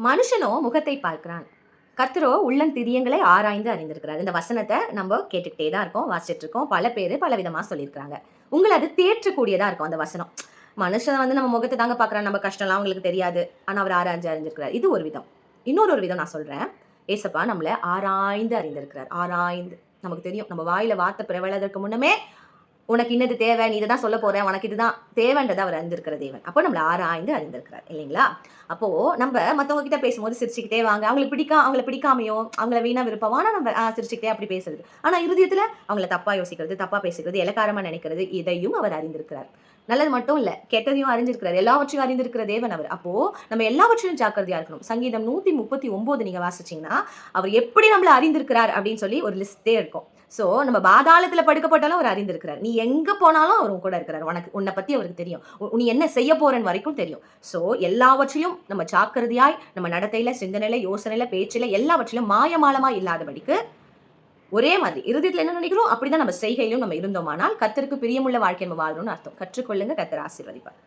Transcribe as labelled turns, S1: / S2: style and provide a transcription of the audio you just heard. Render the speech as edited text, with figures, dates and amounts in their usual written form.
S1: மனுஷனோ முகத்தை பார்க்கிறான், கர்த்தரோ உள்ளந்திரியங்களை ஆராய்ந்து அறிந்திருக்கிறார். இந்த வசனத்தை நம்ம கேட்டுக்கிட்டே தான் இருக்கோம், வாசிச்சுட்டு இருக்கோம். பல பேர் பல விதமா சொல்லியிருக்கிறாங்க. உங்களை அது தேற்றக்கூடியதா இருக்கும் அந்த வசனம். மனுஷன் வந்து நம்ம முகத்தை தாங்க பார்க்குறான், நம்ம கஷ்டம்லாம் அவங்களுக்கு தெரியாது. ஆனால் அவர் ஆராய்ஞ்சு அறிஞ்சிருக்கிறார். இது ஒரு விதம். இன்னொரு விதம் நான் சொல்றேன். ஏசப்பா நம்மளை ஆராய்ந்து அறிந்திருக்கிறார். ஆராய்ந்து நமக்கு தெரியும். நம்ம வாயில வார்த்தை பிறவழதற்கு முன்னமே உனக்கு இன்னது தேவை, நீ இதை தான் சொல்ல போற, உனக்கு இதுதான் தேவைன்றதை அவர் அறிந்திருக்கிற தேவன். அப்போ நம்மளை ஆராய்ந்து அறிந்திருக்கிறார் இல்லைங்களா? அப்போ நம்ம மற்றவங்க கிட்ட பேசும்போது சிரிச்சுக்கிட்டே வாங்க, அவங்களை பிடிக்காமையோ அவங்கள வீணா விருப்பம் ஆனா நம்ம சிரிச்சுக்கிட்டே அப்படி பேசுறது. ஆனா இருதயத்துல அவங்கள தப்பா யோசிக்கிறது, தப்பா பேசுகிறது, இலக்காரமா நினைக்கிறது, இதையும் அவர் அறிந்திருக்கிறார். நல்லது மட்டும் இல்ல, கெட்டதையும் அறிஞ்சிருக்கிறார். எல்லாவற்றையும் அறிந்திருக்கிற தேவன் அவர். அப்போ நம்ம எல்லாவற்றையும் ஜாக்கிரதையா இருக்கணும். சங்கீதம் 139 நீங்க வாசிச்சீங்கன்னா அவர் எப்படி நம்மள அறிந்திருக்கிறார் அப்படின்னு சொல்லி ஒரு லிஸ்டே இருக்கும். சோ நம்ம பாதாளத்துல படுக்கப்பட்டாலும் அவர் அறிந்திருக்கிறார். நீ எங்க போனாலும் அவர் உன் கூட இருக்கிறார். உன்னை பத்தி அவருக்கு தெரியும். நீ என்ன செய்ய போறன்னு வரைக்கும் தெரியும். சோ எல்லாவற்றிலும் நம்ம ஜாக்கிரதையாய் நம்ம நடத்தையில, சிந்தனையில, யோசனையில, பேச்சில எல்லாவற்றிலும் மாயமாலமா இல்லாதபடிக்கு ஒரே மாதிரி இருதயத்துல என்ன நினைக்கிறோம் அப்படிதான் நம்ம செய்கையிலும் நம்ம இருந்தோமானால் கர்த்தருக்கு பிரியமுள்ள வாழ்க்கை நம்ம வாழ்றோம்னு அர்த்தம். கற்றுக்கொள்ளுங்க, கர்த்தர் ஆசீர்வதிப்பார்.